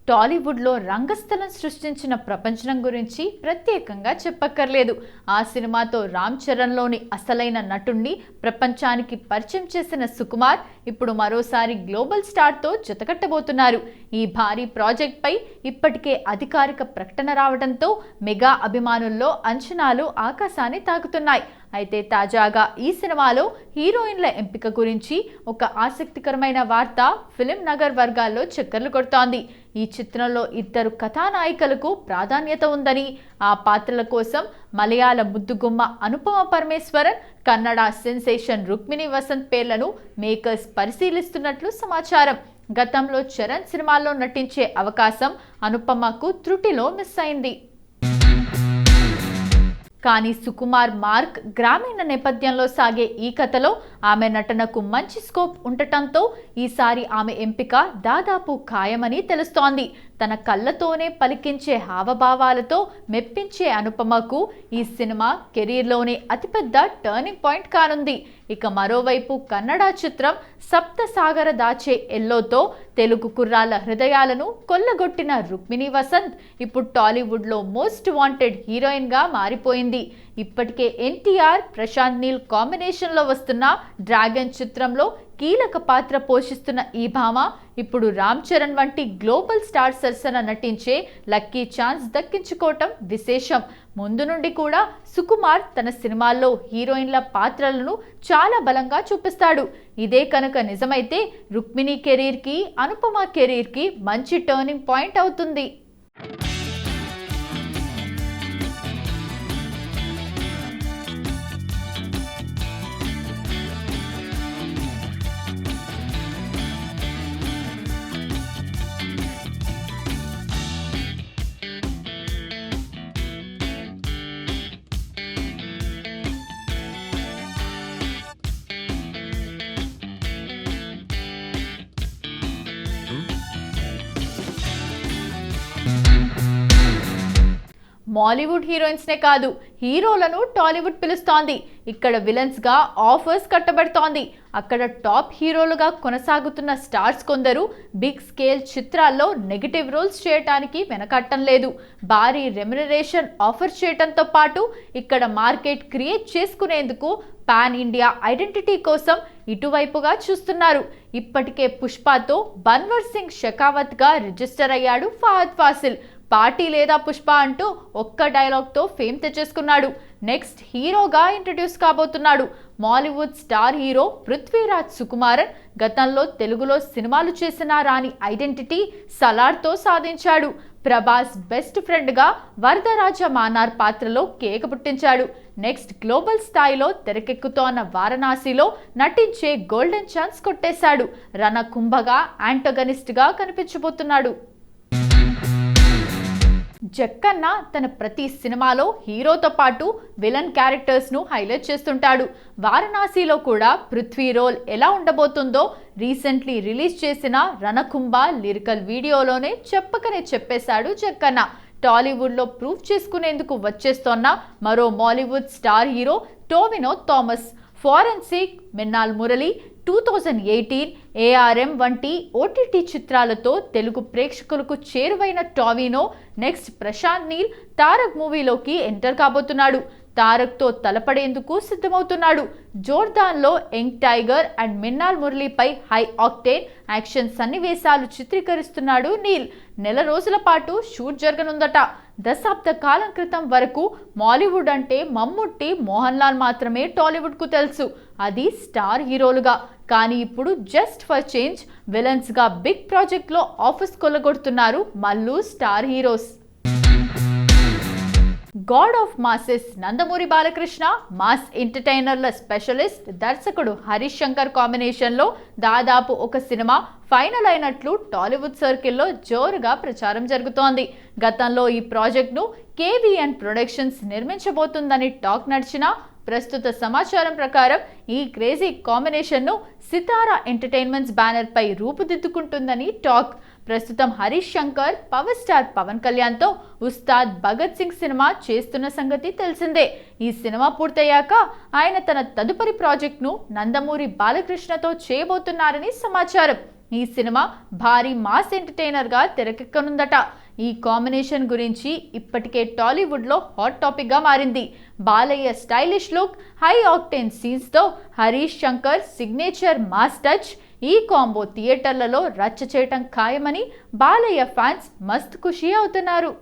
టాలీవుడ్లో రంగస్థలం సృష్టించిన ప్రపంచం గురించి ప్రత్యేకంగా చెప్పక్కర్లేదు. ఆ సినిమాతో రామ్ చరణ్లోని అసలైన నటుణ్ణి ప్రపంచానికి పరిచయం చేసిన సుకుమార్ ఇప్పుడు మరోసారి గ్లోబల్ స్టార్తో జతకట్టబోతున్నారు. ఈ భారీ ప్రాజెక్ట్పై ఇప్పటికే అధికారిక ప్రకటన రావడంతో మెగా అభిమానుల్లో అంచనాలు ఆకాశాన్ని తాకుతున్నాయి. అయితే తాజాగా ఈ సినిమాలో హీరోయిన్ల ఎంపిక గురించి ఒక ఆసక్తికరమైన వార్త ఫిలిం నగర్ వర్గాల్లో చక్కర్లు కొడుతోంది. ఈ చిత్రంలో ఇద్దరు కథానాయికలకు ప్రాధాన్యత ఉందని, ఆ పాత్రల కోసం మలయాళ ముద్దుగుమ్మ అనుపమ పరమేశ్వరన్, కన్నడ సెన్సేషన్ రుక్మిణి వసంత్ పేర్లను మేకర్స్ పరిశీలిస్తున్నట్లు సమాచారం. గతంలో చరణ్ సినిమాల్లో నటించే అవకాశం అనుపమకు త్రుటిలో మిస్ అయింది. కానీ సుకుమార్ మార్క్ గ్రామీణ నేపథ్యంలో సాగే ఈ కథలో ఆమె నటనకు మంచి స్కోప్ ఉండటంతో ఈసారి ఆమె ఎంపిక దాదాపు ఖాయమని తెలుస్తోంది. తన కళ్ళతోనే పలికించే హావభావాలతో మెప్పించే అనుపమకు ఈ సినిమా కెరీర్లోనే అతిపెద్ద టర్నింగ్ పాయింట్ కానుంది. ఇక మరోవైపు కన్నడ చిత్రం సప్త సాగర దాచే ఎల్లోతో తెలుగు కుర్రాళ్ళ హృదయాలను కొల్లగొట్టిన రుక్మిణి వసంత్ ఇప్పుడు టాలీవుడ్లో మోస్ట్ వాంటెడ్ హీరోయిన్గా మారిపోయింది. ఇప్పటికే ఎన్టీఆర్, ప్రశాంత్ నీల్ కాంబినేషన్లో వస్తున్న డ్రాగన్ చిత్రంలో కీలక పాత్ర పోషిస్తున్న ఈ భామ ఇప్పుడు రామ్ చరణ్ వంటి గ్లోబల్ స్టార్ సరసన నటించే లక్కీ ఛాన్స్ దక్కించుకోవటం విశేషం. ముందు నుండి కూడా సుకుమార్ తన సినిమాల్లో హీరోయిన్ల పాత్రలను చాలా బలంగా చూపిస్తాడు. ఇదే కనుక నిజమైతే రుక్మిణి కెరీర్కి, అనుపమ కెరీర్కి మంచి టర్నింగ్ పాయింట్ అవుతుంది. మాలీవుడ్ హీరోయిన్స్నే కాదు, హీరోలను టాలీవుడ్ పిలుస్తోంది. ఇక్కడ విలన్స్గా ఆఫర్స్ కట్టబడుతోంది. అక్కడ టాప్ హీరోలుగా కొనసాగుతున్న స్టార్స్ కొందరు బిగ్ స్కేల్ చిత్రాల్లో నెగటివ్ రోల్స్ చేయడానికి వెనకట్టం లేదు. భారీ రెమ్యునరేషన్ ఆఫర్ చేయడంతో పాటు ఇక్కడ మార్కెట్ క్రియేట్ చేసుకునేందుకు పాన్ ఇండియా ఐడెంటిటీ కోసం ఇటువైపుగా చూస్తున్నారు. ఇప్పటికే పుష్పతో బన్వర్ సింగ్ షెకావత్గా రిజిస్టర్ అయ్యాడు ఫహద్ ఫాసిల్. పార్టీ లేదా పుష్ప అంటూ ఒక్క డైలాగ్తో ఫేమ్ తెచ్చేసుకున్నాడు. నెక్స్ట్ హీరోగా ఇంట్రడ్యూస్ కాబోతున్నాడు. Mollywood star hero Prithviraj Sukumaran గతంలో తెలుగులో సినిమాలు చేసిన రాని ఐడెంటిటీ సలార్తో సాధించాడు. ప్రభాస్ బెస్ట్ ఫ్రెండ్గా వరదరాజ మానార్ పాత్రలో కేక పుట్టించాడు. నెక్స్ట్ గ్లోబల్ స్థాయిలో తెరకెక్కుతోన్న వారణాసిలో నటించే గోల్డెన్ ఛాన్స్ కొట్టేశాడు. రణకుంభగా యాంటగనిస్ట్గా కనిపించబోతున్నాడు. జక్కన్న తన ప్రతి సినిమాలో హీరోతో పాటు విలన్ క్యారెక్టర్స్ను హైలైట్ చేస్తుంటాడు. వారణాసిలో కూడా పృథ్వీ రోల్ ఎలా ఉండబోతుందో రీసెంట్లీ రిలీజ్ చేసిన రణకుంభ లిరికల్ వీడియోలోనే చెప్పకనే చెప్పేశాడు జక్కన్న. టాలీవుడ్లో ప్రూవ్ చేసుకునేందుకు వచ్చేస్తోన్న మరో Mollywood star hero Tovino Thomas. Forensic, Minnal Murali, 2018, ARM వంటి ఓటీటీ చిత్రాలతో తెలుగు ప్రేక్షకులకు చేరువైన టావినో నెక్స్ట్ ప్రశాంత్ నీల్ తారక్ మూవీలోకి ఎంటర్ కాబోతున్నాడు. తారక్తో తలపడేందుకు సిద్ధమవుతున్నాడు. జోర్దాన్లో యంగ్ టైగర్ అండ్ మిన్నాల్ మురళిపై హై ఆక్టేన్ యాక్షన్ సన్నివేశాలు చిత్రీకరిస్తున్నాడు నీల్. నెల రోజుల పాటు షూట్ జరగనుందట. దశాబ్ద కాలం క్రితం వరకు మాలీవుడ్ అంటే మమ్ముట్టి, మోహన్ లాల్ మాత్రమే టాలీవుడ్కు తెలుసు, అది స్టార్ హీరోలుగా. కానీ ఇప్పుడు జస్ట్ ఫర్ చేంజ్ విలన్స్గా బిగ్ ప్రాజెక్ట్లో ఆఫర్స్ కొల్లగొడుతున్నారు Mallu star heroes. God of masses Nandamuri Balakrishna, mass ఎంటర్టైనర్ల స్పెషలిస్ట్ దర్శకుడు హరీష్ శంకర్ కాంబినేషన్లో దాదాపు ఒక సినిమా ఫైనల్ అయినట్లు టాలీవుడ్ సర్కిల్లో జోరుగా ప్రచారం జరుగుతోంది. గతంలో ఈ ప్రాజెక్ట్ను KVN ప్రొడక్షన్స్ నిర్మించబోతుందని టాక్ నడిచినా ప్రస్తుత సమాచారం ప్రకారం ఈ క్రేజీ కాంబినేషన్ను సితారా ఎంటర్టైన్మెంట్స్ బ్యానర్ పై రూపుదిద్దుకుంటుందని టాక్. ప్రస్తుతం హరీష్ శంకర్ పవర్ స్టార్ పవన్ కళ్యాణ్తో ఉస్తాద్ భగత్ సింగ్ సినిమా చేస్తున్న సంగతి తెలిసిందే. ఈ సినిమా పూర్తయ్యాక ఆయన తన తదుపరి ప్రాజెక్ట్ను నందమూరి బాలకృష్ణతో చేయబోతున్నారని సమాచారం. ఈ సినిమా భారీ మాస్ ఎంటర్టైనర్గా తెరకెక్కనుందట. ఈ కాంబినేషన్ గురించి ఇప్పటికే టాలీవుడ్లో హాట్ టాపిక్గా మారింది. Balayya stylish look, high octane సీన్స్తో Harish Shankar signature mass touch. ఈ కాంబో థియేటర్లలో రచ్చ చేయటం ఖాయమని బాలయ్య ఫ్యాన్స్ మస్త్ ఖుషి అవుతున్నారు.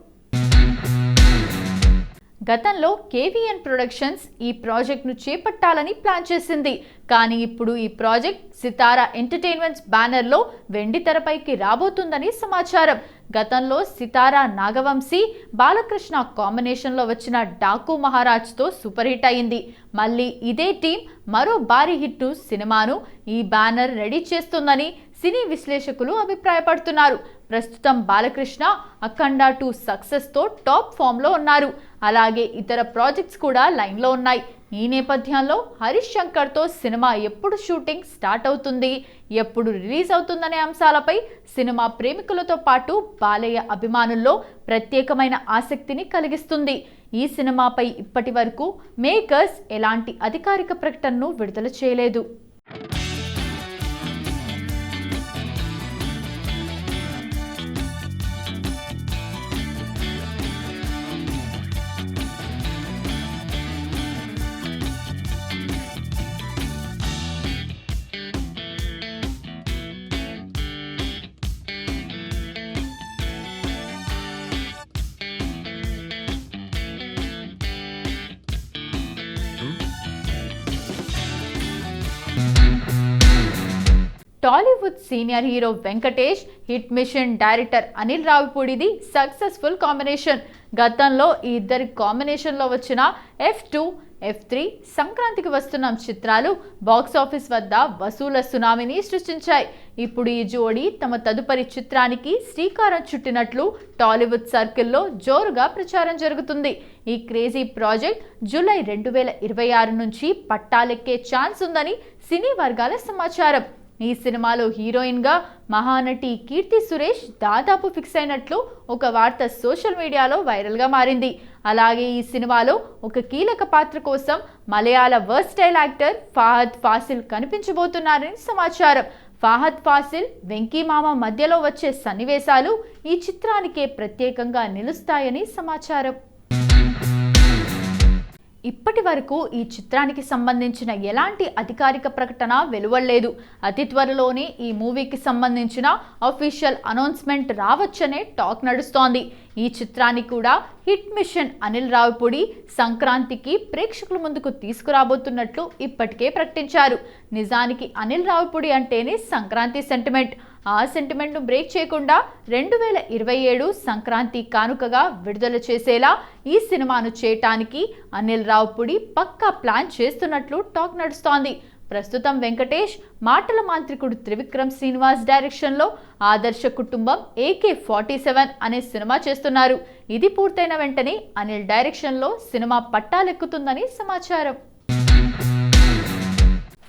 గతంలో కేవీఎన్ ప్రొడక్షన్స్ ఈ ప్రాజెక్ట్ను చేపట్టాలని ప్లాన్ చేసింది. కానీ ఇప్పుడు ఈ ప్రాజెక్ట్ సితారా ఎంటర్టైన్మెంట్స్ బ్యానర్లో వెండి తెరపైకి రాబోతుందని సమాచారం. గతంలో సితారా నాగవంశీ, బాలకృష్ణ కాంబినేషన్లో వచ్చిన డాకు మహారాజ్తో సూపర్ హిట్ అయింది. మళ్ళీ ఇదే టీం మరో భారీ హిట్ సినిమాను ఈ బ్యానర్ రెడీ చేస్తుందని సినీ విశ్లేషకులు అభిప్రాయపడుతున్నారు. ప్రస్తుతం బాలకృష్ణ అఖండ 2 సక్సెస్తో టాప్ ఫామ్లో ఉన్నారు. అలాగే ఇతర ప్రాజెక్ట్స్ కూడా లైన్లో ఉన్నాయి. ఈ నేపథ్యంలో హరీష్ శంకర్తో సినిమా ఎప్పుడు షూటింగ్ స్టార్ట్ అవుతుంది, ఎప్పుడు రిలీజ్ అవుతుందనే అంశాలపై సినిమా ప్రేమికులతో పాటు బాలయ్య అభిమానుల్లో ప్రత్యేకమైన ఆసక్తిని కలిగిస్తుంది. ఈ సినిమాపై ఇప్పటి వరకు మేకర్స్ ఎలాంటి అధికారిక ప్రకటనను విడుదల చేయలేదు. Tollywood senior hero Venkatesh, hit mission director Anil రావిపూడిది సక్సెస్ఫుల్ కాంబినేషన్. గతంలో ఈ ఇద్దరి కాంబినేషన్లో వచ్చిన F2, F3, సంక్రాంతికి వస్తున్న చిత్రాలు బాక్సాఫీస్ వద్ద వసూల సునామీని సృష్టించాయి. ఇప్పుడు ఈ జోడీ తమ తదుపరి చిత్రానికి శ్రీకారం చుట్టినట్లు టాలీవుడ్ సర్కిల్లో జోరుగా ప్రచారం జరుగుతుంది. ఈ క్రేజీ ప్రాజెక్ట్ జూలై 2026 నుంచి పట్టాలెక్కే ఛాన్స్ ఉందని సినీ వర్గాల సమాచారం. ఈ సినిమాలో హీరోయిన్గా మహానటి కీర్తి సురేష్ దాదాపు ఫిక్స్ అయినట్లు ఒక వార్త సోషల్ మీడియాలో వైరల్గా మారింది. అలాగే ఈ సినిమాలో ఒక కీలక పాత్ర కోసం మలయాళ వర్స్టైల్ యాక్టర్ ఫహద్ ఫాసిల్ కనిపించబోతున్నారని సమాచారం. ఫహద్ ఫాసిల్, వెంకీ మామ మధ్యలో వచ్చే సన్నివేశాలు ఈ చిత్రానికే ప్రత్యేకంగా నిలుస్తాయని సమాచారం. ఇప్పటి వరకు ఈ చిత్రానికి సంబంధించిన ఎలాంటి అధికారిక ప్రకటన వెలువడలేదు. అతి త్వరలోనే ఈ మూవీకి సంబంధించిన అఫీషియల్ అనౌన్స్మెంట్ రావచ్చనే టాక్ నడుస్తోంది. ఈ చిత్రాన్ని కూడా హిట్ మిషన్ అనిల్ రావిపూడి సంక్రాంతికి ప్రేక్షకుల ముందుకు తీసుకురాబోతున్నట్లు ఇప్పటికే ప్రకటించారు. నిజానికి అనిల్ రావిపూడి అంటేనే సంక్రాంతి సెంటిమెంట్. ఆ సెంటిమెంట్ను బ్రేక్ చేయకుండా 2027 సంక్రాంతి కానుకగా విడుదల చేసేలా ఈ సినిమాను చేయటానికి అనిల్ రావిపూడి పక్కా ప్లాన్ చేస్తున్నట్లు టాక్ నడుస్తోంది. ప్రస్తుతం వెంకటేష్ మాటల మాంత్రికుడు త్రివిక్రమ్ శ్రీనివాస్ డైరెక్షన్లో ఆదర్శ కుటుంబం AK-47 అనే సినిమా చేస్తున్నారు. ఇది పూర్తయిన వెంటనే అనిల్ డైరెక్షన్లో సినిమా పట్టాలెక్కుతుందని సమాచారం.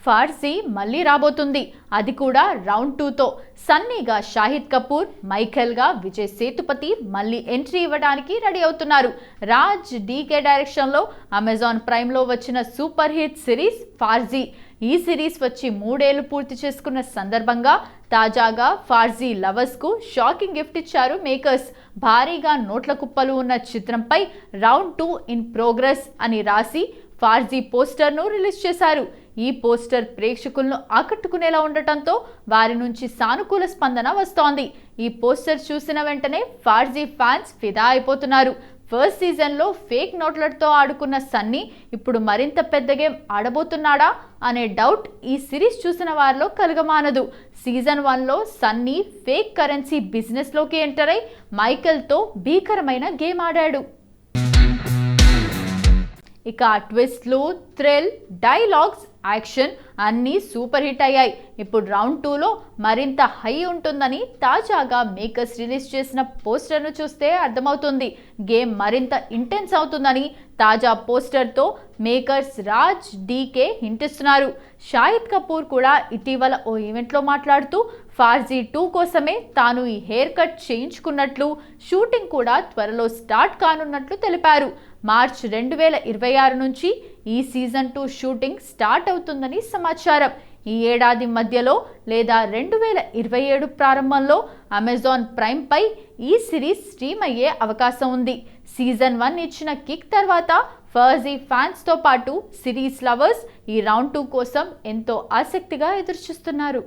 ఫార్జీ మళ్ళీ రాబోతుంది. అది కూడా రౌండ్ 2తో. సన్నీగా షాహిద్ కపూర్, మైఖేల్గా విజయ్ సేతుపతి మళ్ళీ ఎంట్రీ ఇవ్వడానికి రెడీ అవుతున్నారు. రాజ్ డీకే డైరెక్షన్లో అమెజాన్ ప్రైమ్లో వచ్చిన సూపర్ హిట్ సిరీస్ ఫార్జీ. ఈ సిరీస్ వచ్చి 3 ఏళ్లు పూర్తి చేసుకున్న సందర్భంగా తాజాగా ఫార్జీ లవర్స్కు షాకింగ్ గిఫ్ట్ ఇచ్చారు మేకర్స్. భారీగా నోట్ల కుప్పలు ఉన్న చిత్రంపై రౌండ్ 2 ఇన్ ప్రోగ్రెస్ అని రాసి ఫార్జీ పోస్టర్ను రిలీజ్ చేశారు. ఈ పోస్టర్ ప్రేక్షకులను ఆకట్టుకునేలా ఉండటంతో వారి నుంచి సానుకూల స్పందన వస్తోంది. ఈ పోస్టర్ చూసిన వెంటనే ఫార్జీ ఫ్యాన్స్ ఫిదా అయిపోతున్నారు. ఫస్ట్ సీజన్లో ఫేక్ నోట్లతో ఆడుకున్న సన్నీ ఇప్పుడు మరింత పెద్ద గేమ్ ఆడబోతున్నాడా అనే డౌట్ ఈ సిరీస్ చూసిన వారిలో కలగమానదు. సీజన్ 1లో సన్నీ ఫేక్ కరెన్సీ బిజినెస్లోకి ఎంటర్ అయి మైకేల్తో భీకరమైన గేమ్ ఆడాడు. ఇక ట్విస్ట్లు, థ్రిల్, డైలాగ్స్, యాక్షన్ అన్నీ సూపర్ హిట్ అయ్యాయి. ఇప్పుడు రౌండ్ 2లో మరింత హై ఉంటుందని తాజాగా మేకర్స్ రిలీజ్ చేసిన పోస్టర్ను చూస్తే అర్థమవుతుంది. గేమ్ మరింత ఇంటెన్స్ అవుతుందని తాజా పోస్టర్తో మేకర్స్ రాజ్ డీకే హింట్ ఇస్తున్నారు. షాహిద్ కపూర్ కూడా ఇటీవల ఓ ఈవెంట్లో మాట్లాడుతూ ఫార్జీ 2 కోసమే తాను ఈ హెయిర్ కట్ చేయించుకున్నట్లు, షూటింగ్ కూడా త్వరలో స్టార్ట్ కానున్నట్లు తెలిపారు. మార్చ్ 2026 నుంచి ఈ సీజన్ 2 షూటింగ్ స్టార్ట్ అవుతుందని సమాచారం. ఈ ఏడాది మధ్యలో లేదా 2027 ప్రారంభంలో అమెజాన్ ప్రైమ్ పై ఈ సిరీస్ స్ట్రీమ్ అయ్యే అవకాశం ఉంది. సీజన్ 1 ఇచ్చిన కిక్ తర్వాత ఫర్జీ ఫ్యాన్స్ తో పాటు సిరీస్ లవర్స్ ఈ రౌండ్ 2 కోసం ఎంతో ఆసక్తిగా ఎదురుచూస్తున్నారు.